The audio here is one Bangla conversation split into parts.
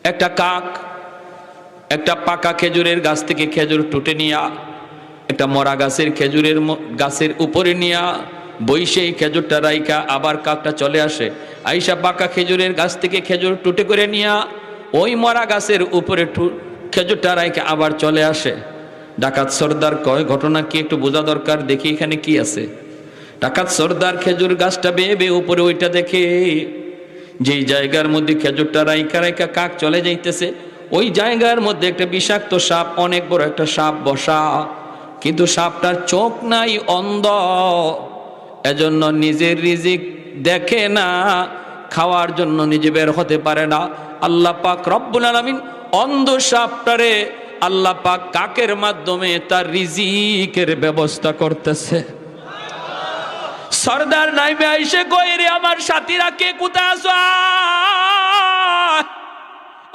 একটা কাক একটা পাকা খেজুরের গাছ থেকে খেজুর টুটে নিয়া একটা মরা গাছের খেজুরের গাছের উপরে নিয়া বইসেই খেজুরটা রাইকা আবার কাকটা চলে আসে, আইসা পাকা খেজুরের গাছ থেকে খেজুর টুটে করে নিয়া ওই মরা গাছের উপরে খেজুরটা রাইকা আবার চলে আসে। ডাকাত সর্দার কয়, ঘটনা কি একটু বোঝা দরকার, দেখি এখানে কি আছে। ডাকাত সর্দার খেজুর গাছটা বেয়ে বেয়ে উপরে ওইটা দেখে যেই জায়গার মধ্যে খেজুরটা রাইকা রাইকা কাক চলে যাইতেছে, ওই জায়গার মধ্যে একটা বিষাক্ত সাপ, অনেক বড় একটা সাপ বসা, কিন্তু সাপটার চোখ নাই, অন্ধ, এজন্য নিজের রিজিক দেখে না, খাওয়ার জন্য নিজে বের হতে পারে না। আল্লাহ পাক রব্বুল আলামিন অন্ধ সাপটারে আল্লাহ পাক কাকের মাধ্যমে তার রিজিকের ব্যবস্থা করতেছে। সর্দার নাইমে আইসে কই, রে আমার সাথীরা কে কোথায় আছো?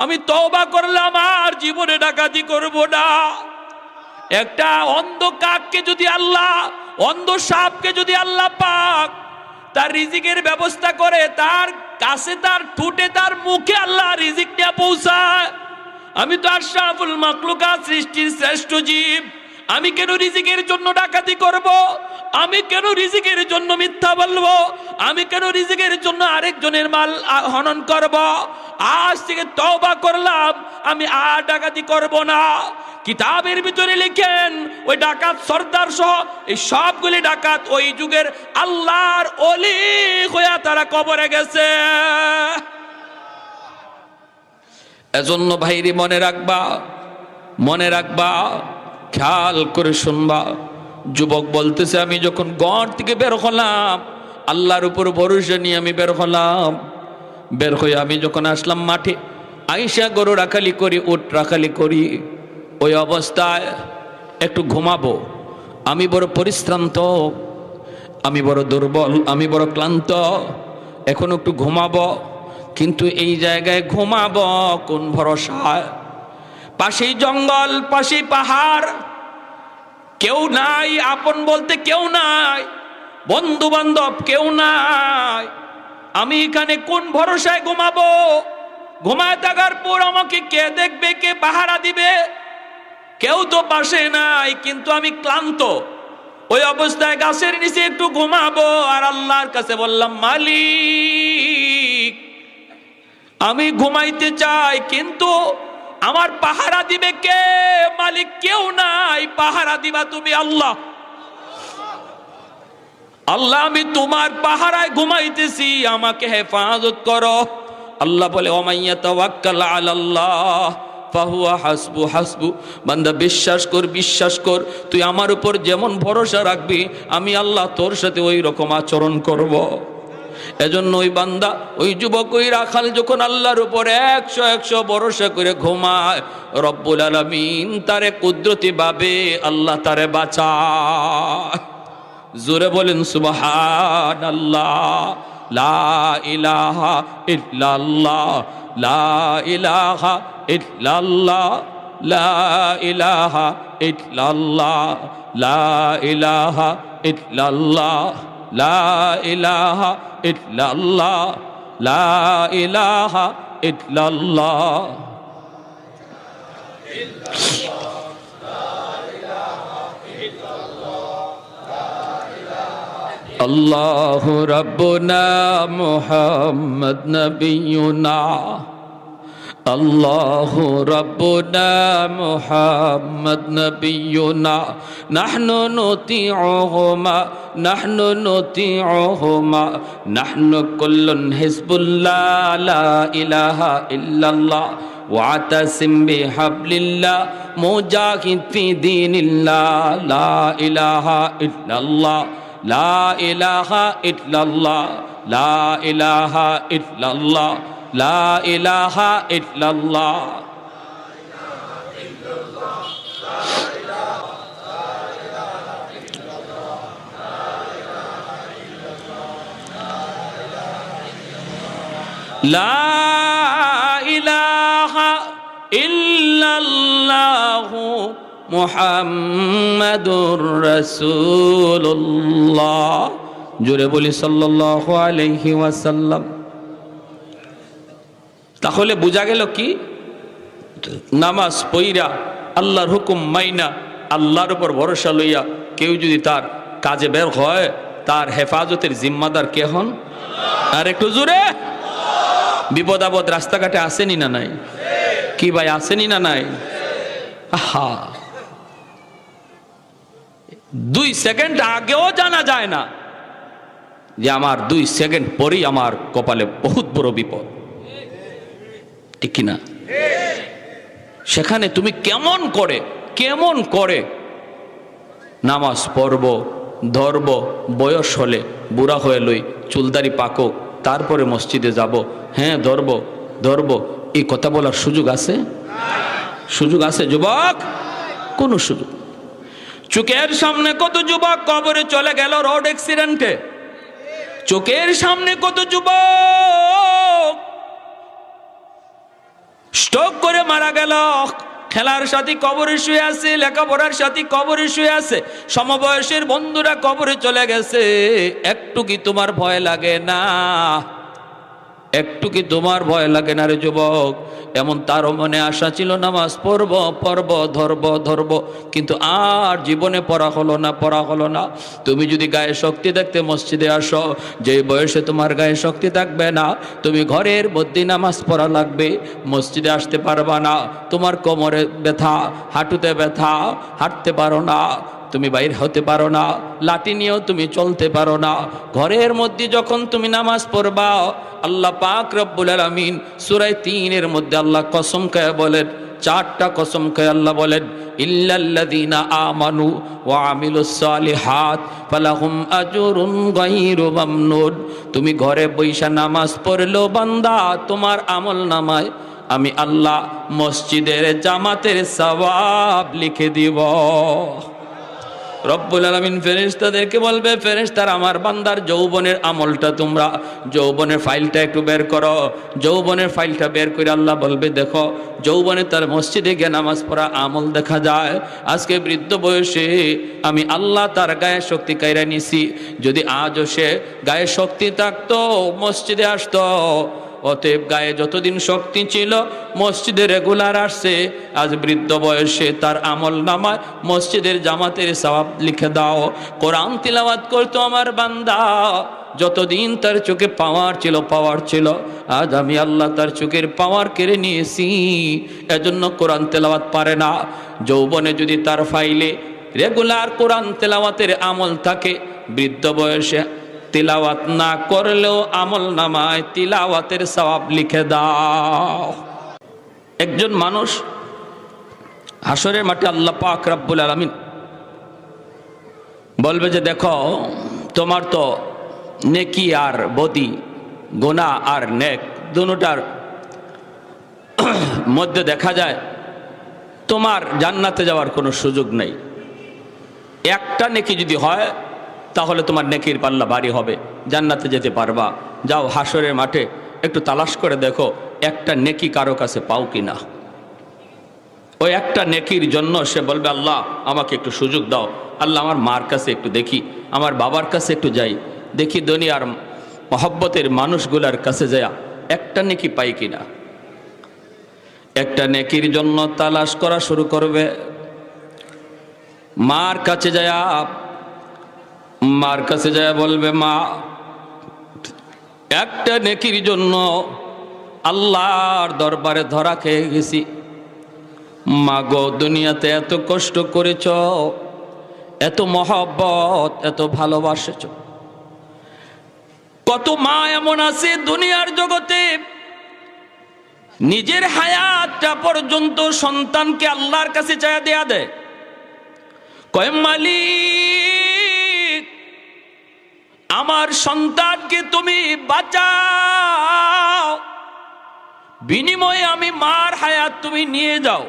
আমি তওবা করলাম, আর জীবনে ডাকাতি করব না। একটা অন্ধ কাককে যদি আল্লাহ, অন্ধ সাপকে যদি আল্লাহ পাক তার রিজিকের ব্যবস্থা করে, তার কাছে, তার ঠোঁটে, তার মুখে আল্লাহ রিজিক নিয়ে পৌঁছায়, আমি তো আশরাফুল মাখলুকাত, সৃষ্টির শ্রেষ্ঠ জীব, আমি কেন রিজিকের জন্য ডাকাতি করব? আমি কেন রিজিকের জন্য মিথ্যা বলবো? আমি কেন রিজিকের জন্য আরেকজনের মাল হনন করব? আজ থেকে তওবা করলাম, আমি আর ডাকাতি করব না। কিতাবের ভিতরে লিখেন, ওই ডাকাত সর্দার সহ এই সবগুলি ডাকাত ওই যুগের আল্লাহর ওলি হইয়া তারা কবরে গেছে। এজন্য ভাইরি মনে রাখবা, মনে রাখবা, খেয়াল করে শুনবা। যুবক বলতেছে, আমি যখন ঘর থেকে বের হলাম, আল্লাহর উপর ভরসা নিয়ে আমি বের হলাম, বের হয়ে আমি যখন আসলাম মাঠে, আইসা গরু রাখালি করি, উট রাখালি করি, ওই অবস্থায় একটু ঘুমাবো। আমি বড় পরিশ্রান্ত, আমি বড় দুর্বল, আমি বড় ক্লান্ত, এখন একটু ঘুমাবো, কিন্তু এই জায়গায় ঘুমাবো কোন ভরসায়? পাশেই জঙ্গল, পাশেই পাহাড়, কেউ নাই, আপন বলতে কেউ নাই, বন্ধু বান্ধব কেউ নাই, আমি এখানে কোন ভরসায় ঘুমাবো? ঘুমায় থাকার পর আমাকে কে দেখবে, কে পাহারা দিবে? কেউ তো পাশে নাই, কিন্তু আমি ক্লান্ত। ওই অবস্থায় গাছের নিচে একটু ঘুমাবো, আর আল্লাহর কাছে বললাম, মালিক আমি ঘুমাইতে চাই, কিন্তু আমার পাহারা দিবে কে? মালিক কেউ নাই, পাহারা দিবা তুমি আল্লাহ। আল্লাহ আমি তোমার পাহারায় ঘুমাইতেছি, আমাকে হেফাজত করো। আল্লাহ বলে, ওমাইয়া তাওয়াক্কাল আলাল্লাহ ফাহুয়া হাসবু হাসবু। বান্দা বিশ্বাস কর, বিশ্বাস কর, তুই আমার উপর যেমন ভরসা রাখবি, আমি আল্লাহ তোর সাথে ওই রকম আচরণ করব। এজন্য ওই বান্দা, ওই যুবক, ওই রাখাল যখন আল্লাহর উপর 100 ভরসা করে ঘুমায়, রব্বুল আলামিন তারে কুদরতি ভাবে আল্লাহ তারে বাঁচায়। জোরে বলেন সুবহানাল্লাহ। লা ইলাহা ইল্লাল্লাহ, লা ইলাহা ইল্লাল্লাহ, লা ইলাহা ইল্লাল্লাহ, লা ইলাহা ইল্লাল্লাহ, লা ইলাহা ইল্লাল্লাহ, লা ইলাহা ইল্লাল্লাহ। আল্লাহু রাব্বুনা মুহাম্মদ নবিয়ুনা, আল্লাহু রাব্বুনা মুহাম্মদ নবিয়ুনা, নাহনু নুতিউহুমা, নাহনু নুতিউহুমা, নাহনু কুল্লুন হিজবুল্লাহ, লা ইলাহা ইল্লাল্লাহ, ওয়াতাসিম বিহাবলিল্লাহ, মুজাহিদ ফি দীনিল্লাহ, লা ইলাহা ইল্লাল্লাহ, লা ইলাহা ইল্লাল্লাহ, লা ইলাহা ইল্লাল্লাহ, লা ইলাহা ইল্লাল্লাহ। লা ইলাহা ইল্লাল্লাহু মুহাম্মাদুর রাসূলুল্লাহ। জোরে বলি সাল্লাল্লাহু আলাইহি ওয়াসাল্লাম। তাহলে বোঝা গেল কি, নামাজ পইরা আল্লাহর হুকুম মাইনা আল্লাহর উপর ভরসা লইয়া কেউ যদি তার কাজে বের হয়, তার হেফাজতের জিম্মাদার কে হন? আর একটু জোরে। বিপদ আপদ রাস্তাঘাটে আসেনি না নাই? কি ভাই, আসেনি না নাই? আহা, 2 সেকেন্ড আগেও জানা যায় না যে আমার 2 সেকেন্ড পরেই আমার কপালে বহুত বড় বিপদ, ঠিক কিনা? সেখানে তুমি কেমন করে নামাজ পড়ব, ধরব, বয়স হলে বুড়া হয়ে লই, চুলদারি পাকক, তারপরে মসজিদে যাব, হ্যাঁ ধরব, এই কথা বলার সুযোগ আছে? সুযোগ আছে যুবক? কোন সুযোগ? চোখের সামনে কত যুবক কবরে চলে গেল রোড অ্যাক্সিডেন্টে। চোখের সামনে কত যুবক স্ট্রোক করে মারা গেল। খেলার সাথী কবরে শুয়ে আছে, লেখাপড়ার সাথী কবরে শুয়ে আছে, সমবয়সের বন্ধুরা কবরে চলে গেছে। একটু কি তোমার ভয় লাগে না? একটু কি তোমার ভয় লাগে না রে যুবক? এমন তারও মনে আশা ছিল নামাজ পড়ব, ধরব, কিন্তু আর জীবনে পড়া হলো না। তুমি যদি গায়ে শক্তি দেখতে মসজিদে আসো, যে বয়সে তোমার গায়ে শক্তি থাকবে না, তুমি ঘরের মধ্যে নামাজ পড়া লাগবে, মসজিদে আসতে পারবা না। তোমার কোমরে ব্যথা, হাঁটুতে ব্যথা, হাঁটতে পারো না, তুমি বাইর হতে পারো না, লাঠি নিয়েও তুমি চলতে পারো না। ঘরের মধ্যে যখন তুমি নামাজ পড়বা, আল্লাহ পাক রব্বুল আলামিন সূরা 3 মধ্যে আল্লাহ কসম খেয়ে বলেন, 4টা কসম খেয়ে আল্লাহ বলেন, ইল্লাল্লাযীনা আমানু ওয়া আমিলুস সালিহাত ফালাহুম আজরুন গায়রু মামনুন। তুমি ঘরে বইসা নামাজ পড়লো বান্দা, তোমার আমল নামায় আমি আল্লাহ মসজিদের জামাতের সওয়াব লিখে দিব। রব্বুল আলামিন ফেরেশতাদেরকে বলবে, ফেরেশতারা আমার বান্দার যৌবনের আমলটা তোমরা যৌবনের ফাইলটা একটু বের করো। যৌবনের ফাইলটা বের করে আল্লাহ বলবে, দেখো যৌবনে তার মসজিদে গিয়ে নামাজ পড়া আমল দেখা যায়। আজকে বৃদ্ধ বয়সে আমি আল্লাহ তার গায়ে শক্তি কাইরা নিছি। যদি আজও সে গায়ে শক্তি থাকতো মসজিদে আসতো। অতএব গায়ে যতদিন শক্তি ছিল মসজিদে রেগুলার আসছে, আজ বৃদ্ধ বয়সে তার আমল নামায় মসজিদের জামাতের সওয়াব লিখে দাও। কোরআন তিলাওয়াত করতো আমার বান্দা, যতদিন তার চোখে পাওয়ার ছিল, আজ আমি আল্লাহ তার চোখের পাওয়ার কেড়ে নিয়েছি, এজন্য কোরআন তেলাওয়াত পারে না। যৌবনে যদি তার ফাইলে রেগুলার কোরআন তেলাওয়াতের আমল থাকে, বৃদ্ধ বয়সে তিলাওয়াত না করলেও আমল নামায় তিলাওয়াতের সওয়াব লিখে দাও। একজন মানুষ হাসরের মাঠে আল্লাহ পাক রব্বুল আলামিন বলবে যে, দেখো তোমার তো নেকি আর বদি, গুনাহ আর নেক দুটোটার মধ্যে দেখা যায় তোমার জান্নাতে যাওয়ার কোনো সুযোগ নেই। একটা নেকি যদি হয় তাহলে তোমার নেকির পাল্লা ভারী হবে, জান্নাতে যেতে পারবা। যাও হাসরের মাঠে একটু তালাশ করে দেখো একটা নেকি কারো কাছে পাও কিনা। ওই একটা নেকির জন্য সে বলবে, আল্লাহ আমাকে একটু সুযোগ দাও, আল্লাহ আমার মার কাছে একটু দেখি, আমার বাবার কাছে একটু যাই, দেখি দুনিয়ার মহব্বতের মানুষগুলার কাছে যায় একটা নেকি পাই কিনা। একটা নেকির জন্য তালাশ করা শুরু করবে। মার কাছে যায় বলবে, মা একটা নেকির জন্য আল্লাহর দরবারে ধরা খেয়ে গেছি। মা গো, দুনিয়াতে এত কষ্ট করেছ, এত মহব্বত, এত ভালোবাসেছ। কত মা এমন আছে দুনিয়ার জগতে নিজের হায়াতটা পর্যন্ত সন্তানকে আল্লাহর কাছে চায়া দেয়া দেয়, কয় মালিক আমার সন্তানকে তুমি বাঁচাও, বিনিময়ে আমি মার হায়াত তুমি নিয়ে যাও,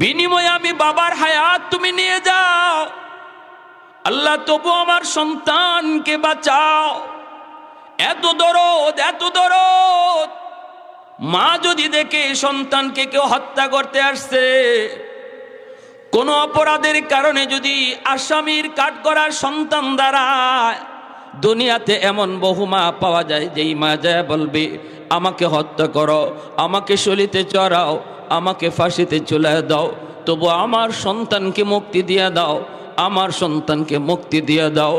বিনিময়ে আমি বাবার হায়াত তুমি নিয়ে যাও। আল্লাহ তবু আমার সন্তানকে বাঁচাও। এত দরদ। মা যদি দেখে সন্তানকে কেউ হত্যা করতে আসছে, কোন অপরাধের কারণে যদি আসামির কাঠগড়ার সন্তান দ্বারা, দুনিয়াতে এমন বহু মা পাওয়া যায় যেই মা যায় বলবে, আমাকে হত্যা করো, আমাকে শলিতে চড়াও, আমাকে ফাঁসিতে ঝুলায় দাও, তবু আমার সন্তানকে মুক্তি দিয়ে দাও, আমার সন্তানকে মুক্তি দিয়ে দাও।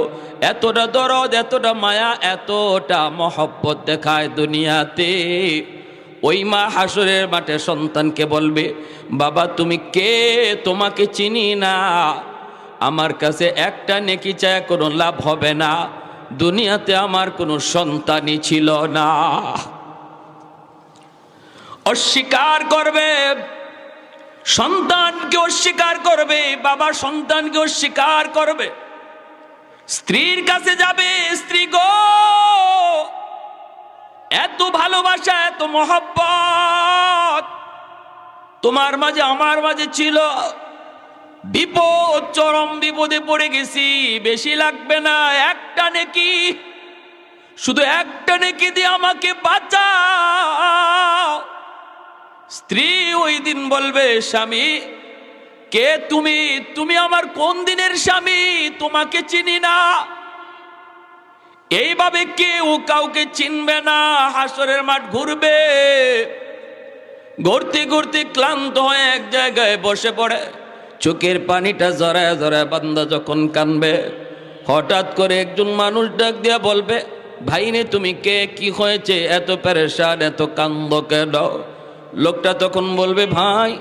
এতটা দরদ, এতটা মায়া, এতটা মহব্বত দেখায় দুনিয়াতে। ওই মা হাসরের মাঠে সন্তানকে বলবে, বাবা তুমি কে, তোমাকে চিনি না, আমার কাছে একটা নেকি চায় কোনো লাভ হবে না, দুনিয়াতে আমার কোনো সন্তানই ছিল না। অস্বীকার করবে, সন্তানকে অস্বীকার করবে, বাবা সন্তানকে অস্বীকার করবে। স্ত্রীর কাছে যাবে, স্ত্রী গো এত ভালোবাসা, এত মহব্বত তোমার মাঝে আমার মাঝে ছিল, বিপদ, চরম বিপদে পড়ে গেছি, বেশি লাগবে না, একটা নেকি, শুধু একটা নেকি দিয়ে আমাকে বাঁচাও। স্ত্রী ওই দিন বলবে, স্বামী কে তুমি, তুমি আমার কোন দিনের স্বামী, তোমাকে চিনি না। এইভাবে কেউ কাউকে চিনবে না। হাসরের মাঠ ঘুরবে, ঘুরতে ঘুরতে ক্লান্ত হয়ে এক জায়গায় বসে পড়ে, চোখের পানিটা জড়ায় জড়ায় বান্দা যখন কানবে, হঠাৎ করে একজন মানুষ ডাক দিয়া বলবে, ভাইনে তুমি কে, কি হয়েছে, এত পেরেশান, এত কান্দ কেন? লোকটা তখন বলবে, ভাই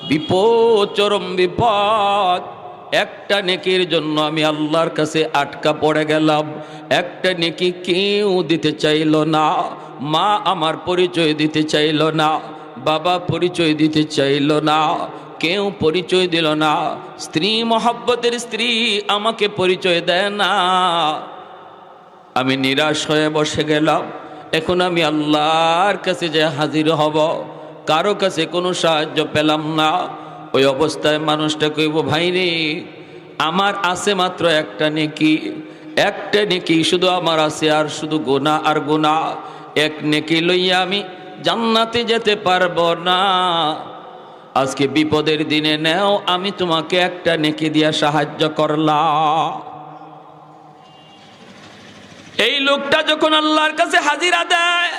বিপদ, চরম বিপদ, একটা নেকির জন্য আমি আল্লাহর কাছে আটকা পড়ে গেলাম, একটা নেকি কেউ দিতে চাইল না, মা আমার পরিচয় দিতে চাইল না, বাবা পরিচয় দিতে চাইল না, কেউ পরিচয় দিল না, স্ত্রী, মহব্বতের স্ত্রী আমাকে পরিচয় দেয় না, আমি নিরাশ হয়ে বসে গেলাম। এখন আমি আল্লাহর কাছে যে হাজির হব, কারো কাছে কোনো সাহায্য পেলাম না। ওই অবস্থায় মানুষটা কইব, ভাই রে আমার আছে মাত্র একটা নেকি, একটা নেকি শুধু আমার আছে, আর শুধু গুনাহ আর গুনাহ, এক নেকি লইয়া আমি জান্নাতে যেতে পারবো না। আজকে বিপদের দিনে নেও, আমি তোমাকে একটা নেকি দিয়া সাহায্য করলাম। এই লোকটা যখন আল্লাহর কাছে হাজিরা দেয়,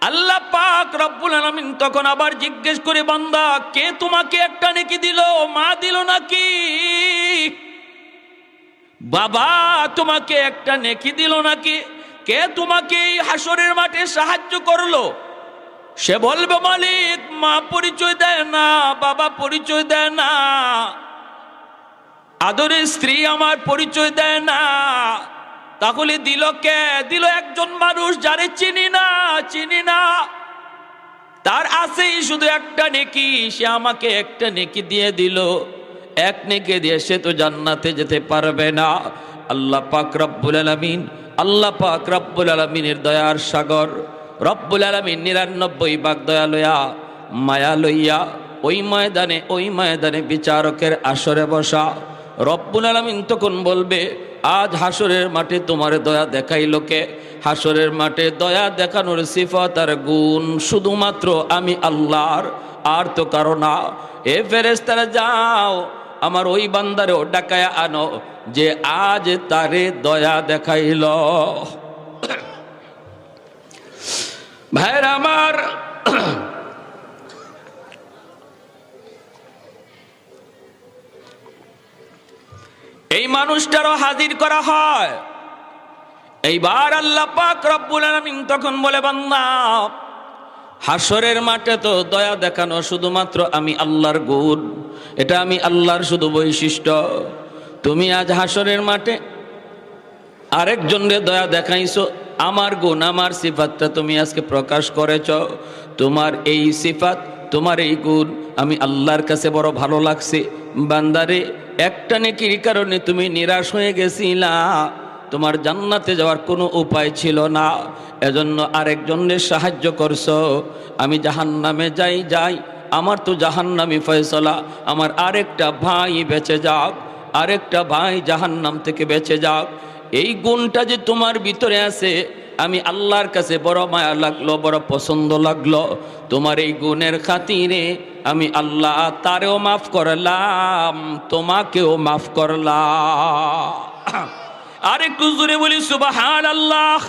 আল্লাহ পাক রব্বুল আলামিন তখন আবার জিজ্ঞেস করে, বান্দা কে তোমাকে একটা নেকি দিল, মা দিল নাকি, বাবা তোমাকে একটা নেকি দিল নাকি, কে তোমাকে এই হাসরের মাঠে সাহায্য করলো? সে বলবে, মালিক মা পরিচয় দেয় না, বাবা পরিচয় দেয় না, আদরের স্ত্রী আমার পরিচয় দেয় না। তাহলে দিল কে? দিল একজন মানুষ যারে চিনি না, চিনি না, তার আছেই শুধু একটা নেকি, সে আমাকে একটা নেকি দিয়ে দিল, এক নেকি দিয়ে সে তো জান্নাতে যেতে পারবে না। আল্লাহ পাক রব্বুল আলামিন, আল্লাহ পাক রব্বুল আলামিনের দয়ার সাগর, রব্বুল আলামিন 99 ভাগ দয়া লইয়া, মায়া লইয়া ওই ময়দানে বিচারকের আসরে বসা। রব্বুল আলামিন তখন বলবে, আজ হাসরের মাঠে তোমার দয়া দেখাইলো কে? হাসরের মাঠে দয়া দেখানোর সিফাত আর গুণ শুধুমাত্র আমি আল্লাহর, আর তো কারো না। এ ফেরেশতারা যাও, আমার ওই বান্দারেও ডাকায়া আনো যে আজ তারে দয়া দেখাইল। ভাইরা আমার, এই মানুষটারও হাজির করা হয়। এইবার আল্লাহ পাক রব্বুল আলামিন তখন বলে, বান্দা হাসরের মাঠে তো দয়া দেখানো শুধুমাত্র আমি আল্লাহর গুণ, এটা আমি আল্লাহর শুধু বৈশিষ্ট্য। তুমি আজ হাসরের মাঠে আরেকজনরে দয়া দেখাইছো, আমার গুণ, আমার সিফাতটা তুমি আজকে প্রকাশ করেছ। তোমার এই সিফাত, তোমার এই গুণ আমি আল্লাহর কাছে বড় ভালো লাগছে। বান্দারে, একটা নেকির কারণে তুমি নিরাশ হয়ে গেছিলা, তোমার জান্নাতে যাওয়ার কোনো উপায় ছিল না, এজন্য আরেকজনের সাহায্য করছো। আমি জাহান্নামে যাই, আমার তো জাহান্নামি ফয়সালা, আমার আরেকটা ভাই বেঁচে যাক, আরেকটা ভাই জাহান্নাম থেকে বেঁচে যাক। এই গুণটা যে তোমার ভিতরে আছে, আমি আল্লাহর কাছে বড় মায়া লাগলো, বড় পছন্দ লাগলো। তোমার এই গুণের খাতিরে আমি আল্লাহ তারেও মাফ করলাম, তোমাকেও মাফ করলাম। আরেকটু জোরে বলি সুবহানাল্লাহ।